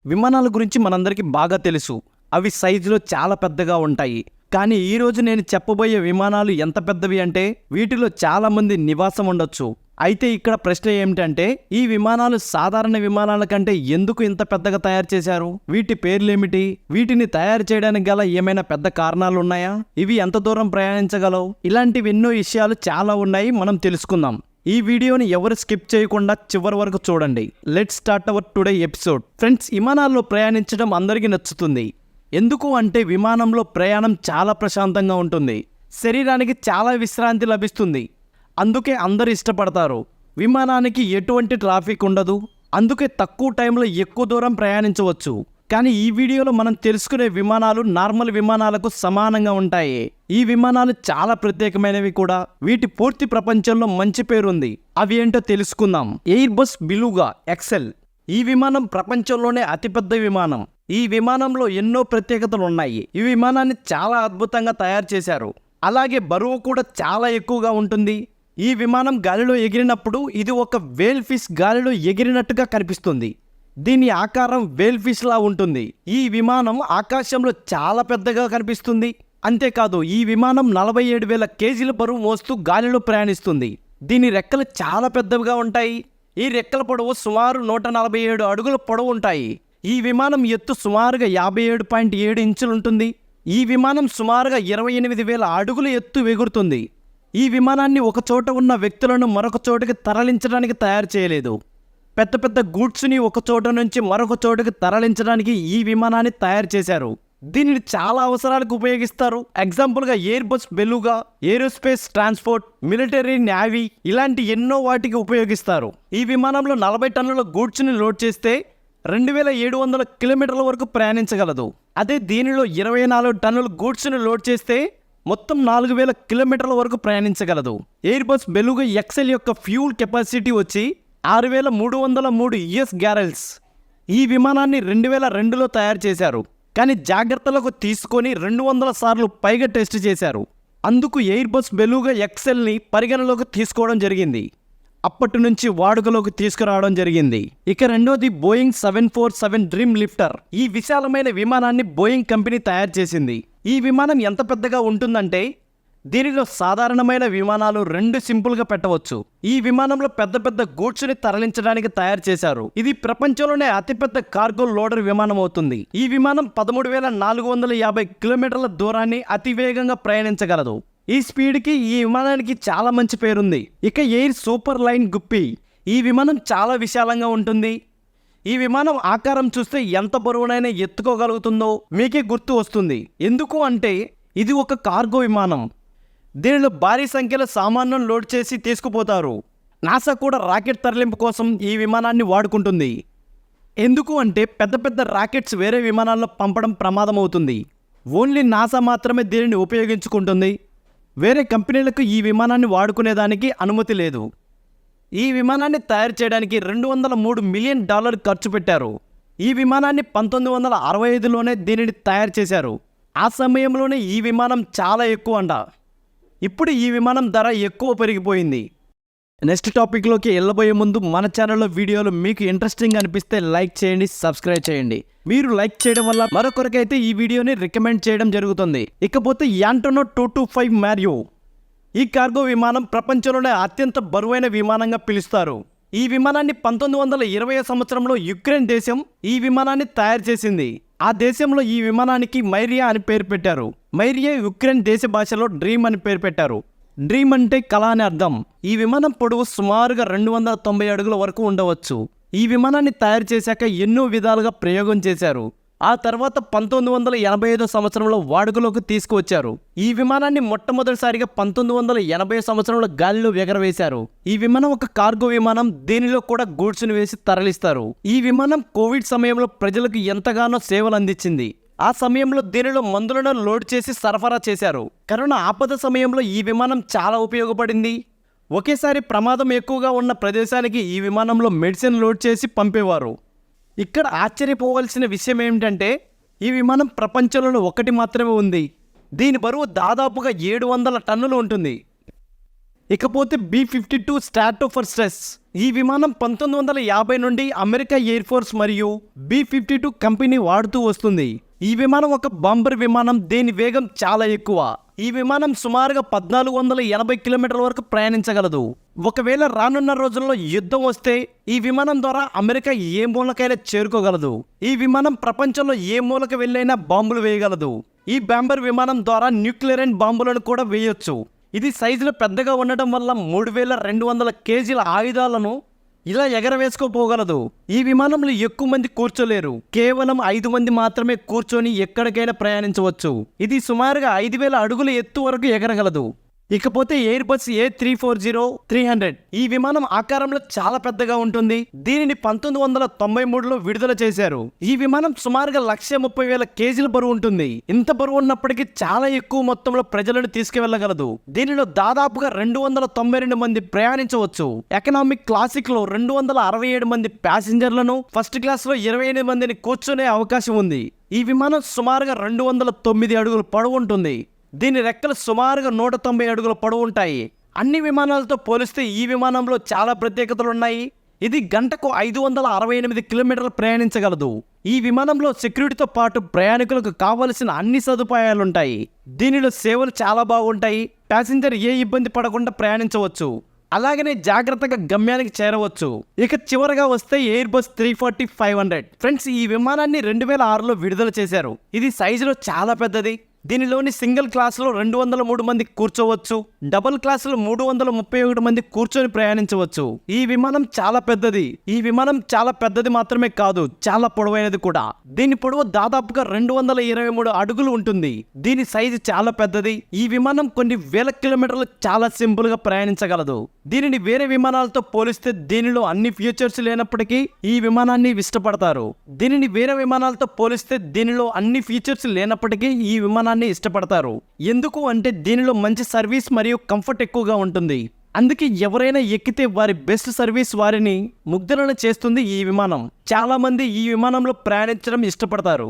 విమానాల గురించి మనందరికీ బాగా తెలుసు. అవి సైజులో చాలా పెద్దగా ఉంటాయి. కానీ ఈరోజు నేను చెప్పబోయే విమానాలు ఎంత పెద్దవి అంటే వీటిలో చాలామంది నివాసం ఉండొచ్చు. అయితే ఇక్కడ ప్రశ్న ఏమిటంటే ఈ విమానాలు సాధారణ విమానాల కంటే ఎందుకు ఇంత పెద్దగా తయారు చేశారు? వీటి పేర్లేమిటి? వీటిని తయారు చేయడానికి గల ఏమైనా పెద్ద కారణాలు ఉన్నాయా? ఇవి ఎంత దూరం ప్రయాణించగలవు? ఇలాంటివి ఎన్నో విషయాలు చాలా ఉన్నాయి, మనం తెలుసుకుందాం. ఈ వీడియోని ఎవరు స్కిప్ చేయకుండా చివరి వరకు చూడండి. Let's start our today episode. Friends, విమానాల్లో ప్రయాణించడం అందరికీ నచ్చుతుంది. ఎందుకు అంటే విమానంలో ప్రయాణం చాలా ప్రశాంతంగా ఉంటుంది. శరీరానికి చాలా విశ్రాంతి లభిస్తుంది. అందుకే అందరూ ఇష్టపడతారు. విమానానికి ఎటువంటి ట్రాఫిక్ ఉండదు. అందుకే తక్కువ టైంలో ఎక్కువ దూరం ప్రయాణించవచ్చు. కానీ ఈ వీడియోలో మనం తెలుసుకునే విమానాలు నార్మల్ విమానాలకు సమానంగా ఉంటాయి. ఈ విమానాలు చాలా ప్రత్యేకమైనవి కూడా. వీటి పూర్తి ప్రపంచంలో మంచి పేరుంది. అవి ఏంటో తెలుసుకుందాం. Airbus Beluga XL. ఈ విమానం ప్రపంచంలోనే అతిపెద్ద విమానం. ఈ విమానంలో ఎన్నో ప్రత్యేకతలు ఉన్నాయి. ఈ విమానాన్ని చాలా అద్భుతంగా తయారు చేశారు. అలాగే బరువు కూడా చాలా ఎక్కువగా ఉంటుంది. ఈ విమానం గాలిలో ఎగిరినప్పుడు ఇది ఒక వేల్ ఫిష్ గాలిలో ఎగిరినట్టుగా కనిపిస్తుంది. దీని ఆకారం వేల్ ఫిష్ లా ఉంటుంది. ఈ విమానం ఆకాశంలో చాలా పెద్దగా కనిపిస్తుంది. అంతేకాదు, ఈ విమానం 47,000 కేజీల బరువు మోస్తూ గాలిలో ప్రయాణిస్తుంది. దీని రెక్కలు చాలా పెద్దవిగా ఉంటాయి. ఈ రెక్కల పొడవు సుమారు 147 అడుగుల పొడవు ఉంటాయి. ఈ విమానం ఎత్తు సుమారుగా 57.7 ఇంచులు ఉంటుంది. ఈ విమానం సుమారుగా 28,000 అడుగుల ఎత్తు ఎగురుతుంది. ఈ విమానాన్ని ఒక చోట ఉన్న వ్యక్తులను మరొక చోటుకి తరలించడానికి తయారు చేయలేదు. పెద్ద పెద్ద గూడ్స్ని ఒక చోట నుంచి మరొక చోటుకి తరలించడానికి ఈ విమానాన్ని తయారు చేశారు. దీనిని చాలా అవసరాలకు ఉపయోగిస్తారు. ఎగ్జాంపుల్గా air bus బెలుగా, aerospace transport, military, navy ఇలాంటి ఎన్నో వాటికి ఉపయోగిస్తారు. ఈ విమానంలో 40 టన్నుల గూడ్స్ని లోడ్ చేస్తే 2,700 కిలోమీటర్ల వరకు ప్రయాణించగలదు. అదే దీనిలో 24 టన్నుల గూడ్స్ని లోడ్ చేస్తే మొత్తం 4,000 కిలోమీటర్ల వరకు ప్రయాణించగలదు. ఎయిర్ బస్ బెలుగా ఎక్సెల్ యొక్క ఫ్యూల్ కెపాసిటీ వచ్చి 6,303 యుఎస్ గ్యారెల్స్. ఈ విమానాన్ని 2002లో తయారు చేశారు. కానీ జాగ్రత్తలకు తీసుకొని 200 సార్లు పైగా టెస్ట్ చేశారు. అందుకు ఎయిర్ బస్ బెలుగా ఎక్సెల్ని పరిగణలోకి తీసుకోవడం జరిగింది. అప్పటి నుంచి వాడుకలోకి తీసుకురావడం జరిగింది. ఇక రెండోది బోయింగ్ 747 డ్రీమ్ లిఫ్టర్. ఈ విశాలమైన విమానాన్ని బోయింగ్ కంపెనీ తయారు చేసింది. ఈ విమానం ఎంత పెద్దగా ఉంటుందంటే దీనిలో సాధారణమైన విమానాలు 2 సింపుల్గా పెట్టవచ్చు. ఈ విమానంలో పెద్ద పెద్ద గూడ్స్ని తరలించడానికి తయారు చేశారు. ఇది ప్రపంచంలోనే అతిపెద్ద కార్గో లోడర్ విమానం అవుతుంది. ఈ విమానం 13,450 కిలోమీటర్ల దూరాన్ని అతివేగంగా ప్రయాణించగలదు. ఈ స్పీడ్కి ఈ విమానానికి చాలా మంచి పేరుంది. ఇక ఎయిర్ సూపర్ లైన్ గుప్పి. ఈ విమానం చాలా విశాలంగా ఉంటుంది. ఈ విమానం ఆకారం చూస్తే ఎంత బరువునైనా ఎత్తుకోగలుగుతుందో మీకే గుర్తు వస్తుంది. ఎందుకు అంటే ఇది ఒక కార్గో విమానం. దీనిలో భారీ సంఖ్యలో సామాన్లను లోడ్ చేసి తీసుకుపోతారు. నాసా కూడా రాకెట్ తరలింపు కోసం ఈ విమానాన్ని వాడుకుంటుంది. ఎందుకు అంటే పెద్ద పెద్ద రాకెట్స్ వేరే విమానాల్లో పంపడం ప్రమాదం అవుతుంది. ఓన్లీ నాసా మాత్రమే దీనిని ఉపయోగించుకుంటుంది. వేరే కంపెనీలకు ఈ విమానాన్ని వాడుకునేదానికి అనుమతి లేదు. ఈ విమానాన్ని తయారు చేయడానికి $203 మిలియన్ ఖర్చు పెట్టారు. ఈ విమానాన్ని 1965లోనే దీనిని తయారు చేశారు. ఆ సమయంలోనే ఈ విమానం చాలా ఎక్కువ అంట. ఇప్పుడు ఈ విమానం ధర ఎక్కువ పెరిగిపోయింది. నెక్స్ట్ టాపిక్లోకి వెళ్ళబోయే ముందు మన ఛానల్లో వీడియోలు మీకు ఇంట్రెస్టింగ్ అనిపిస్తే లైక్ చేయండి, సబ్స్క్రైబ్ చేయండి. మీరు లైక్ చేయడం వల్ల మరొకరికైతే ఈ వీడియోని రికమెండ్ చేయడం జరుగుతుంది. ఇకపోతే యాంటోనో 225 మ్యారియో. ఈ కార్గో విమానం ప్రపంచంలోనే అత్యంత బరువైన విమానంగా పిలుస్తారు. ఈ విమానాన్ని 1920 సంవత్సరంలో యుక్రెయిన్ దేశం ఈ విమానాన్ని తయారు చేసింది. ఆ దేశంలో ఈ విమానానికి మైరియా అని పేరు పెట్టారు. మైరియా యుక్రెయిన్ దేశ భాషలో డ్రీమ్ అని పేరు పెట్టారు. డ్రీమ్ అంటే కళ అని అర్థం. ఈ విమానం పొడవు సుమారుగా 290 అడుగుల వరకు ఉండవచ్చు. ఈ విమానాన్ని తయారు చేశాక ఎన్నో విధాలుగా ప్రయోగం చేశారు. ఆ తర్వాత 1985 సంవత్సరంలో వాడుకలోకి తీసుకువచ్చారు. ఈ విమానాన్ని మొట్టమొదటిసారిగా 1980 సంవత్సరంలో గాలిలో ఎగరవేశారు. ఈ విమానం ఒక కార్గో విమానం. దీనిలో కూడా గూడ్స్ని వేసి తరలిస్తారు. ఈ విమానం కోవిడ్ సమయంలో ప్రజలకు ఎంతగానో సేవలు అందించింది. ఆ సమయంలో దీనిలో మందులను లోడ్ చేసి సరఫరా చేశారు. కరోనా ఆపద సమయంలో ఈ విమానం చాలా ఉపయోగపడింది. ఒకేసారి ప్రమాదం ఎక్కువగా ఉన్న ప్రదేశానికి ఈ విమానంలో మెడిసిన్ లోడ్ చేసి పంపేవారు. ఇక్కడ ఆశ్చర్యపోవాల్సిన విషయం ఏమిటంటే ఈ విమానం ప్రపంచంలో ఒకటి మాత్రమే ఉంది. దీని బరువు దాదాపుగా 700 టన్నులు ఉంటుంది. ఇకపోతే B-52 స్ట్రాటోఫర్ స్ట్రెస్. ఈ విమానం 1950 నుండి అమెరికా ఎయిర్ ఫోర్స్ మరియు B-52 కంపెనీ వాడుతూ వస్తుంది. ఈ విమానం ఒక బాంబర్ విమానం. దీని వేగం చాలా ఎక్కువ. ఈ విమానం సుమారుగా 1480 కిలోమీటర్ల వరకు ప్రయాణించగలదు. ఒకవేళ రానున్న రోజుల్లో యుద్ధం వస్తే ఈ విమానం ద్వారా అమెరికా ఏ మూలకైనా చేరుకోగలదు. ఈ విమానం ప్రపంచంలో ఏ మూలకు వెళ్ళైనా బాంబులు వేయగలదు. ఈ బాంబర్ విమానం ద్వారా న్యూక్లియర్ అండ్ బాంబులను కూడా వేయొచ్చు. ఇది సైజులో పెద్దగా ఉండటం వల్ల 3200 కేజీల ఆయుధాలను ఇలా ఎగరవేసుకోపోగలదు. ఈ విమానంలో ఎక్కువ మంది కూర్చోలేరు. కేవలం 5 మంది మాత్రమే కూర్చొని ఎక్కడికైనా ప్రయాణించవచ్చు. ఇది సుమారుగా 5000 అడుగుల ఎత్తు వరకు ఎగరగలదు. ఇకపోతే ఎయిర్ బస్ A340-300 ఈ విమానం ఆకారంలో చాలా పెద్దగా ఉంటుంది. దీనిని 1993లో విడుదల చేశారు. ఈ విమానం సుమారుగా 130,000 కేజీల బరువు ఉంటుంది. ఇంత బరువు ఉన్నప్పటికీ చాలా ఎక్కువ మొత్తంలో ప్రజలను తీసుకువెళ్లగలదు. దీనిలో దాదాపుగా 292 మంది ప్రయాణించవచ్చు. ఎకనామిక్ క్లాసిక్ లో 267 మంది ప్యాసింజర్లను, ఫస్ట్ క్లాస్ లో 28 మందిని కూర్చునే అవకాశం ఉంది. ఈ విమానం సుమారుగా 209 అడుగుల పొడవు ఉంటుంది. దీని రెక్కలు సుమారుగా 190 అడుగుల పొడవు ఉంటాయి. అన్ని విమానాలతో పోలిస్తే ఈ విమానంలో చాలా ప్రత్యేకతలు ఉన్నాయి. ఇది గంటకు 568 కిలోమీటర్లు ప్రయాణించగలదు. ఈ విమానంలో సెక్యూరిటీతో పాటు ప్రయాణికులకు కావలసిన అన్ని సదుపాయాలుంటాయి. దీనిలో సేవలు చాలా బాగుంటాయి. ప్యాసింజర్ ఏ ఇబ్బంది పడకుండా ప్రయాణించవచ్చు. అలాగనే జాగ్రత్తగా గమ్యానికి చేరవచ్చు. ఇక చివరగా వస్తే ఎయిర్ బస్ 340-500 ఫ్రెండ్స్, ఈ విమానాన్ని 2006లో విడుదల చేశారు. ఇది సైజులో చాలా పెద్దది. దీనిలోని సింగిల్ క్లాసులో 203 మంది కూర్చోవచ్చు. డబుల్ క్లాసులో 331 మంది కూర్చొని ప్రయాణించవచ్చు. ఈ విమానం చాలా పెద్దది. ఈ విమానం చాలా పెద్దది మాత్రమే కాదు, చాలా పొడవైనది కూడా. దీని పొడవు దాదాపుగా 223 అడుగులు ఉంటుంది. దీని సైజు చాలా పెద్దది. ఈ విమానం కొన్ని వేల కిలోమీటర్లు చాలా సింపుల్ గా ప్రయాణించగలదు. దీనిని వేరే విమానాలతో పోలిస్తే దీనిలో అన్ని ఫీచర్స్ లేనప్పటికీ ఈ విమానాన్ని ఇష్టపడతారు. దీనిని వేరే విమానాలతో పోలిస్తే దీనిలో అన్ని ఫీచర్స్ లేనప్పటికీ ఈ విమానాన్ని ఇష్టపడతారు. ఎందుకు అంటే దీనిలో మంచి సర్వీస్ మరియు కంఫర్ట్ ఎక్కువగా ఉంటుంది. అందుకే ఎవరైనా ఎక్కితే వారి బెస్ట్ సర్వీస్ వారిని ముగ్ధులను చేస్తుంది ఈ విమానం. చాలా మంది ఈ విమానంలో ప్రయాణించడం ఇష్టపడతారు.